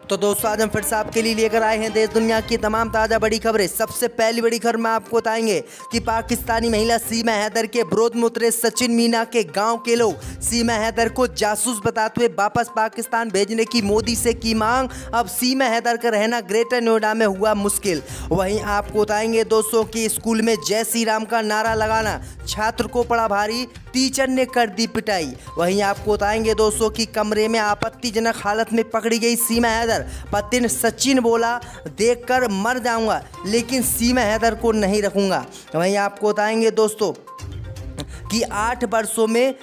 तो दोस्तों आज हम फिर से आपके लिए लेकर आए हैं देश दुनिया की तमाम ताज़ा बड़ी खबरें। सबसे पहली बड़ी खबर में आपको बताएंगे कि पाकिस्तानी महिला सीमा हैदर के विरोध में उतरे सचिन मीना के गांव के लोग सीमा हैदर को जासूस बताते हुए वापस पाकिस्तान भेजने की मोदी से की मांग। अब सीमा हैदर का रहना ग्रेटर नोएडा में हुआ मुश्किल। वहीं आपको बताएंगे दोस्तों कि स्कूल में जय श्री राम का नारा लगाना छात्र को पड़ा भारी, टीचर ने कर दी पिटाई। वहीं आपको बताएंगे दोस्तों कि कमरे में आपत्तिजनक हालत में पकड़ी गई सीमा हैदर। पति ने सचिन बोला देखकर मर जाऊंगा लेकिन सीमा हैदर को नहीं रखूंगा। वहीं आपको बताएंगे दोस्तों कि 8 वर्षों में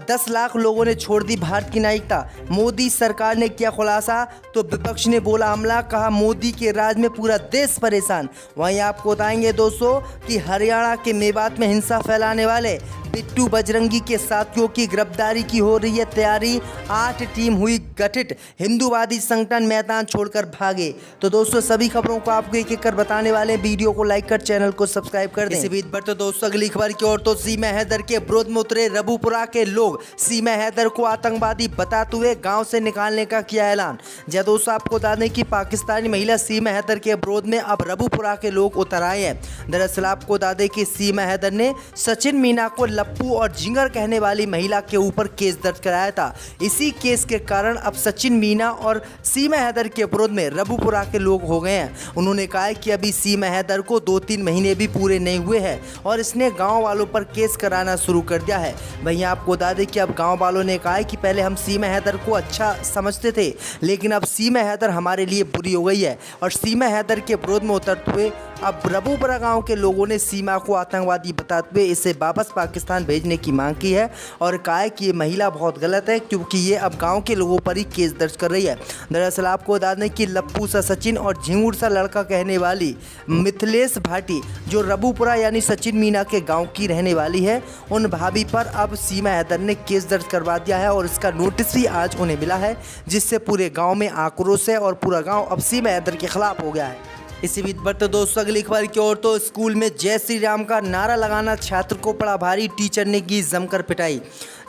10 लाख लोगों ने छोड़ दी भारत की नागरिकता। मोदी सरकार ने किया खुलासा तो विपक्ष ने बोला हमला, कहा मोदी के राज में पूरा देश परेशान। वहीं आपको बताएंगे दोस्तों कि हरियाणा के मेवात में हिंसा फैलाने वाले बिट्टू बजरंगी के साथियों की गिरफ्तारी की हो रही है तैयारी। 8 टीम हुई गठित, हिंदूवादी संगठन मैदान छोड़कर भागे। तो दोस्तों सभी खबरों को आपको एक एक कर बताने वाले हैं। वीडियो को लाइक कर चैनल को सब्सक्राइब कर दें। इसी बीच पर तो दोस्तों अगली खबर की ओर तो सीमा हैदर के विरोध में उतरे रबुपुरा के लोग सीमा हैदर को आतंकवादी बताते हुए गांव से निकालने का किया ऐलान। जब दोस्तों आपको बता दें कि पाकिस्तानी महिला सीमा हैदर के विरोध में अब रबुपुरा के लोग उतर आए हैं। दरअसल आपको बता दें कि सीमा हैदर ने सचिन मीना को लप्पू और जिंगर कहने वाली महिला के ऊपर केस दर्ज कराया था। इसी केस के कारण अब सचिन मीना और सीमा हैदर के विरोध में रबुपुरा के लोग हो गए हैं। उन्होंने कहा है कि अभी सीमा हैदर को 2-3 महीने भी पूरे नहीं हुए हैं और इसने गांव वालों पर केस कराना शुरू कर दिया है। वहीं आपको बता दें कि अब गांव वालों ने कहा है कि पहले हम सीमा हैदर को अच्छा समझते थे लेकिन अब सीमा हैदर हमारे लिए बुरी हो गई है और सीमा हैदर के विरोध में उतरते हुए अब रबुपुरा गांव के लोगों ने सीमा को आतंकवादी बताते हुए इसे वापस पाकिस्तान भेजने की मांग की है और कहा है कि ये महिला बहुत गलत है क्योंकि ये अब गांव के लोगों पर ही केस दर्ज कर रही है। दरअसल आपको बता दें कि लप्पू सा सचिन और झिंगुर सा लड़का कहने वाली मिथिलेश भाटी जो रबुपुरा यानी सचिन मीना के गाँव की रहने वाली है, उन भाभी पर अब सीमा हैदर ने केस दर्ज करवा दिया है और इसका नोटिस भी आज उन्हें मिला है, जिससे पूरे गाँव में आक्रोश है और पूरा गाँव अब सीमा हैदर के खिलाफ हो गया है। इसी बीच पर तो दोस्तों अगली खबर की ओर तो स्कूल में जय श्री राम का नारा लगाना छात्र को पड़ा भारी, टीचर ने की जमकर पिटाई।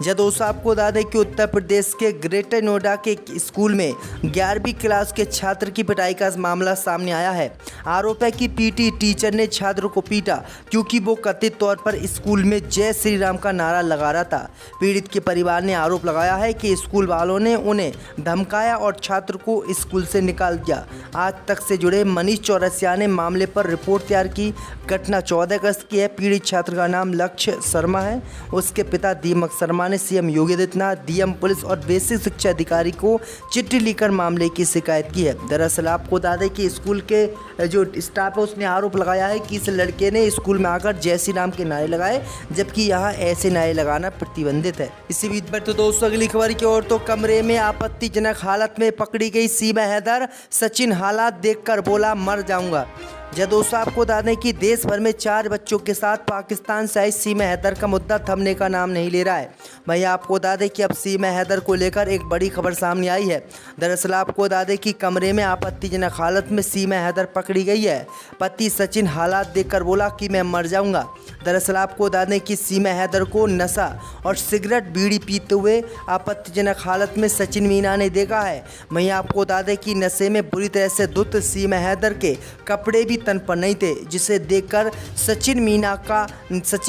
जब दोस्तों आपको बता दें कि उत्तर प्रदेश के ग्रेटर नोएडा के स्कूल में 11वीं क्लास के छात्र की पिटाई का मामला सामने आया है। आरोप है कि पीटी टीचर ने छात्र को पीटा क्योंकि वो कथित तौर पर स्कूल में जय श्री राम का नारा लगा रहा था। पीड़ित के परिवार ने आरोप लगाया है कि स्कूल वालों ने उन्हें धमकाया और छात्र को स्कूल से निकाल दिया। आज तक से जुड़े मनीष चौरसिया ने मामले पर रिपोर्ट तैयार की। घटना 14 अगस्त की है। पीड़ित छात्र का नाम लक्ष्य शर्मा है। उसके पिता दीपक शर्मा ने CM Yogi Adityanath, DM police और बेसिक शिक्षा अधिकारी को चिट्ठी लिखकर मामले की शिकायत की है। दरअसल आपको बता दें कि स्कूल के जो स्टाफ है उसने आरोप लगाया है कि इस लड़के ने स्कूल में आकर जय श्री राम के नारे लगाए, जबकि यहाँ ऐसे नारे लगाना प्रतिबंधित है। इसी बीच पर तो दोस्तों अगली खबर की ओर तो कमरे में आपत्तिजनक हालत में पकड़ी गई सीमा हैदर। सचिन हालात देखकर बोला मर जाऊंगा। जब दोस्तों आपको बता दें कि देश भर में 4 बच्चों के साथ पाकिस्तान से आई सीमा हैदर का मुद्दा थमने का नाम नहीं ले रहा है। वहीं आपको बता दें कि अब सीमा हैदर को लेकर एक बड़ी खबर सामने आई है। दरअसल आपको बता दें कि कमरे में आपत्तिजनक हालत में सीमा हैदर पकड़ी गई है। पति सचिन हालात देखकर बोला कि मैं मर जाऊंगा। दरअसल आपको बता दें कि सीमा हैदर को नशा और सिगरेट बीड़ी पीते हुए आपत्तिजनक हालत में सचिन मीना ने देखा है। वहीं आपको बता दें कि नशे में बुरी तरह से धुत सीमा हैदर के कपड़े भी तन पर नहीं थे, जिसे देखकर सचिन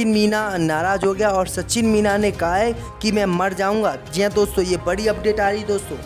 मीना नाराज हो गया और सचिन मीना ने कहा है कि मैं मर जाऊंगा। जी हाँ दोस्तों, ये बड़ी अपडेट आ रही दोस्तों।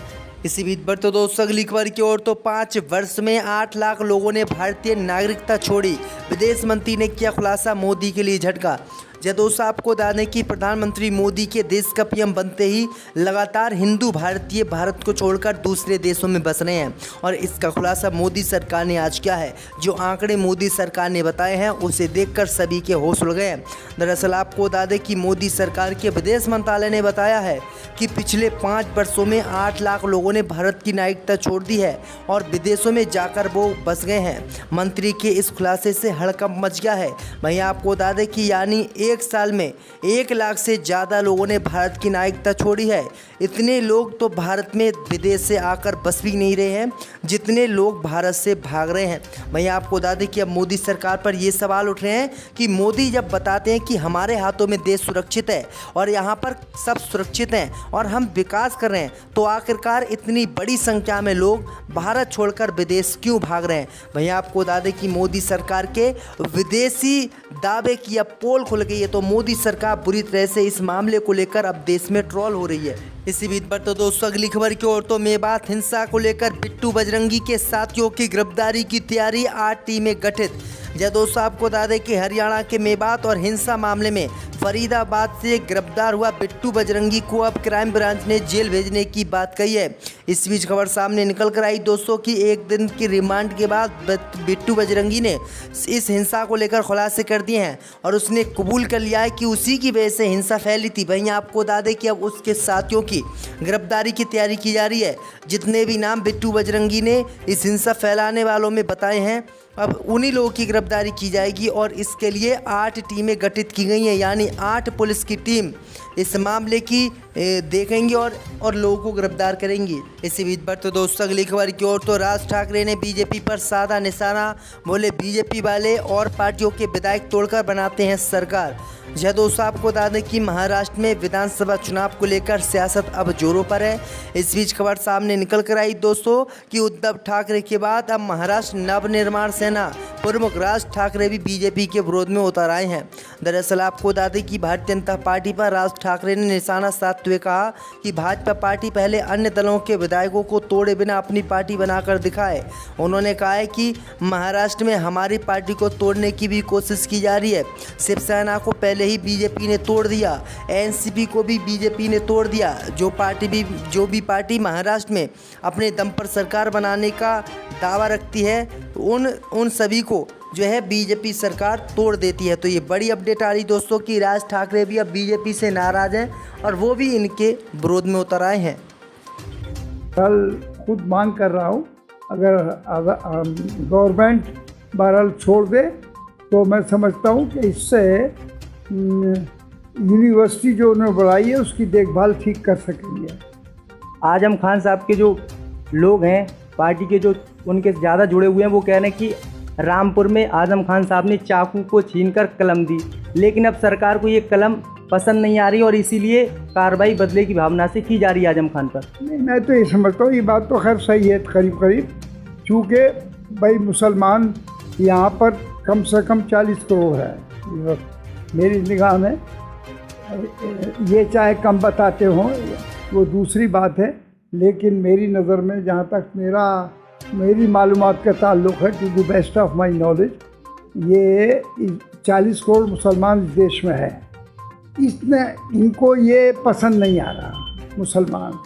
इसी बीच पर तो दोस्तों अगली खबर की ओर तो 5 वर्ष में 8 लाख लोगों ने भारतीय नागरिकता छोड़ी। विदेश मंत्री ने किया खुलासा, मोदी के लिए झटका। जब दोस्तों आपको बता दें कि प्रधानमंत्री मोदी के देश का पीएम बनते ही लगातार हिंदू भारतीय भारत को छोड़कर दूसरे देशों में बस रहे हैं और इसका खुलासा मोदी सरकार ने आज किया है। जो आंकड़े मोदी सरकार ने बताए हैं उसे देखकर सभी के होश उड़ गए हैं। दरअसल आपको बता दें कि मोदी सरकार के विदेश मंत्रालय ने बताया है कि पिछले 5 वर्षों में 8 लाख लोगों ने भारत की नागरिकता छोड़ दी है और विदेशों में जाकर वो बस गए हैं। मंत्री के इस खुलासे से हड़कंप मच गया है। वहीं आपको बता दें कि यानी एक साल में 1 लाख से ज़्यादा लोगों ने भारत की नागरिकता छोड़ी है। इतने लोग तो भारत में विदेश से आकर बस भी नहीं रहे हैं जितने लोग भारत से भाग रहे हैं। वहीं आपको बता दें कि अब मोदी सरकार पर ये सवाल उठ रहे हैं कि मोदी जब बताते हैं कि हमारे हाथों में देश सुरक्षित है और यहाँ पर सब सुरक्षित हैं और हम विकास कर रहे हैं, तो आखिरकार इतनी बड़ी संख्या में लोग भारत छोड़कर विदेश क्यों भाग रहे हैं। वहीं आपको बता दें कि मोदी सरकार के विदेशी दावे की अब पोल खुल गई है, तो मोदी सरकार बुरी तरह से इस मामले को लेकर अब देश में ट्रोल हो रही है। इसी बीच पर तो दोस्तों अगली खबर की ओर तो मेवात हिंसा को लेकर बिट्टू बजरंगी के साथियों की गिरफ्तारी की तैयारी, 8 टीमें गठित। जय दोस्तों आपको बता दें कि हरियाणा के मेवात और हिंसा मामले में फरीदाबाद से गिरफ्तार हुआ बिट्टू बजरंगी को अब क्राइम ब्रांच ने जेल भेजने की बात कही है। इस बीच खबर सामने निकल कर आई दोस्तों कि 1 दिन की रिमांड के बाद बिट्टू बजरंगी ने इस हिंसा को लेकर खुलासे कर दिए हैं और उसने कबूल कर लिया है कि उसी की वजह से हिंसा फैली थी। वहीं आपको बता दें कि अब उसके साथियों की गिरफ्तारी की तैयारी की जा रही है। जितने भी नाम बिट्टू बजरंगी ने इस हिंसा फैलाने वालों में बताए हैं, अब उन्हीं लोगों की गिरफ्तारी की जाएगी और इसके लिए 8 टीमें गठित की गई हैं, यानी 8 पुलिस की टीम इस मामले की देखेंगे और लोगों को गिरफ्तार करेंगी। इसी बीच पर तो दोस्तों अगली खबर की ओर तो राज ठाकरे ने बीजेपी पर साधा निशाना, बोले बीजेपी वाले और पार्टियों के विधायक तोड़कर बनाते हैं सरकार। जय दोस्तों आपको बता दें कि महाराष्ट्र में विधानसभा चुनाव को लेकर सियासत अब जोरों पर है। इस बीच खबर सामने निकल कर आई दोस्तों कि उद्धव ठाकरे के बाद अब महाराष्ट्र नवनिर्माण सेना प्रमुख राज ठाकरे भी बीजेपी के विरोध में उतर आए हैं। दरअसल आपको बता दें कि भारतीय जनता पार्टी पर राज ठाकरे ने निशाना साधते हुए कहा कि भाजपा पार्टी पहले अन्य दलों के विधायकों को तोड़े बिना अपनी पार्टी बनाकर दिखाए। उन्होंने कहा है कि महाराष्ट्र में हमारी पार्टी को तोड़ने की भी कोशिश की जा रही है। शिवसेना को पहले ही बीजेपी ने तोड़ दिया, एनसीपी को भी बीजेपी ने तोड़ दिया। जो भी पार्टी महाराष्ट्र में अपने दम पर सरकार बनाने का दावा रखती है, उन सभी को जो है बीजेपी सरकार तोड़ देती है। तो ये बड़ी अपडेट आ रही दोस्तों कि राज ठाकरे भी अब बीजेपी से नाराज हैं और वो भी इनके विरोध में उतर आए हैं। कल खुद मांग कर रहा हूँ, अगर गवर्नमेंट बहरहाल छोड़ दे तो मैं समझता हूँ कि इससे यूनिवर्सिटी जो उन्होंने बनाई है उसकी देखभाल ठीक कर सकेंगे। आजम खान साहब के जो लोग हैं पार्टी के, जो उनके ज़्यादा जुड़े हुए हैं, वो कह रहे हैं कि रामपुर में आजम खान साहब ने चाकू को छीनकर कलम दी, लेकिन अब सरकार को ये कलम पसंद नहीं आ रही और इसीलिए कार्रवाई बदले की भावना से की जा रही है आजम खान पर। नहीं, मैं तो ये समझता हूँ ये बात तो खैर सही है करीब, चूँकि भाई मुसलमान यहाँ पर कम से कम 40 करोड़ है मेरी निगाह में। ये चाहे कम बताते हों वो दूसरी बात है, लेकिन मेरी नज़र में जहाँ तक मेरी मालूमात का ताल्लुक़ है, to the best of my knowledge, ये 40 करोड़ मुसलमान इस देश में है। इनको ये पसंद नहीं आ रहा मुसलमान।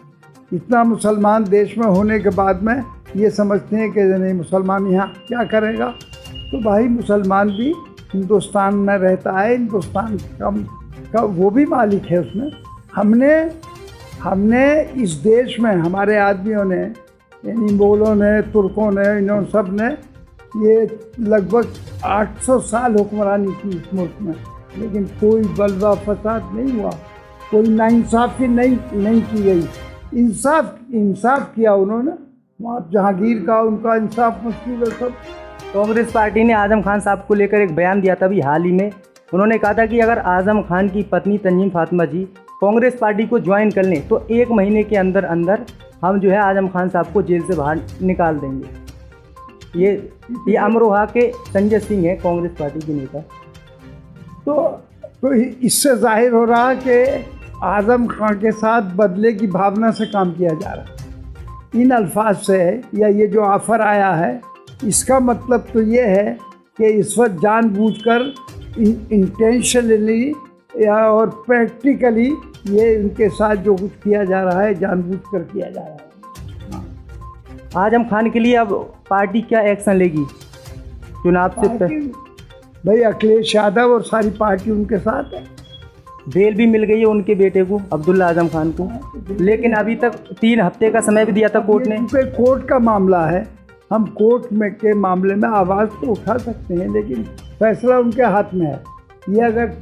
इतना मुसलमान देश में होने के बाद में ये समझते हैं कि नहीं मुसलमान यहाँ क्या करेगा। तो भाई मुसलमान भी हिंदुस्तान में रहता है, हिंदुस्तान का वो भी मालिक है उसमें। हमने इस देश में हमारे आदमियों ने, यानी मोगलों ने, तुर्कों ने, इन्होंने सब ने ये लगभग 800 साल हुक्मरानी की इस मुल्क में, लेकिन कोई बलवा फसाद नहीं हुआ, कोई नाइंसाफ़ी नहीं की गई। इंसाफ किया उन्होंने। वहाँ जहांगीर का उनका इंसाफ मुश्किल है सब। कांग्रेस पार्टी ने आजम खान साहब को लेकर एक बयान दिया था अभी हाल ही में। उन्होंने कहा था कि अगर आजम खान की पत्नी तंजीम फातिमा जी कांग्रेस पार्टी को ज्वाइन कर लें तो 1 महीने के अंदर हम जो है आजम खान साहब को जेल से बाहर निकाल देंगे। ये अमरोहा के संजय सिंह हैं, कांग्रेस पार्टी के नेता। तो इससे जाहिर हो रहा कि आजम खान के साथ बदले की भावना से काम किया जा रहा है। इन अल्फाज से या ये जो ऑफ़र आया है, इसका मतलब तो ये है कि इस वक्त जानबूझकर इंटेंशनली या और प्रैक्टिकली ये उनके साथ जो कुछ किया जा रहा है जानबूझकर किया जा रहा है। हाँ। आजम खान के लिए अब पार्टी क्या एक्शन लेगी चुनाव से पहले? भाई अखिलेश यादव और सारी पार्टी उनके साथ है। बेल भी मिल गई है उनके बेटे को, अब्दुल्ला आजम खान को, लेकिन अभी तक 3 हफ्ते का समय भी दिया था कोर्ट ने। कोर्ट का मामला है, हम कोर्ट में के मामले में आवाज़ तो उठा सकते हैं, लेकिन फैसला उनके हाथ में है। ये अगर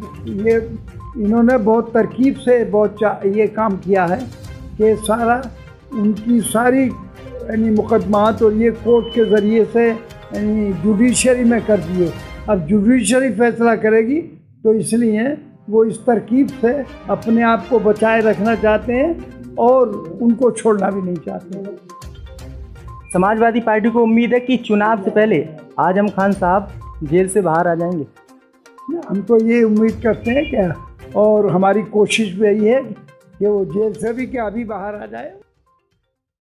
ये इन्होंने बहुत तरकीब से ये काम किया है कि सारा उनकी सारी यानी मुकदमात और ये कोर्ट के ज़रिए से यानी जुडिशरी में कर दिए। अब जुडिशरी फैसला करेगी, तो इसलिए वो इस तरकीब से अपने आप को बचाए रखना चाहते हैं और उनको छोड़ना भी नहीं चाहते। समाजवादी पार्टी को उम्मीद है कि चुनाव से पहले आजम खान साहब जेल से बाहर आ जाएंगे। हम तो ये उम्मीद करते हैं क्या, और हमारी कोशिश भी यही है कि वो जेल से भी क्या अभी बाहर आ जाए।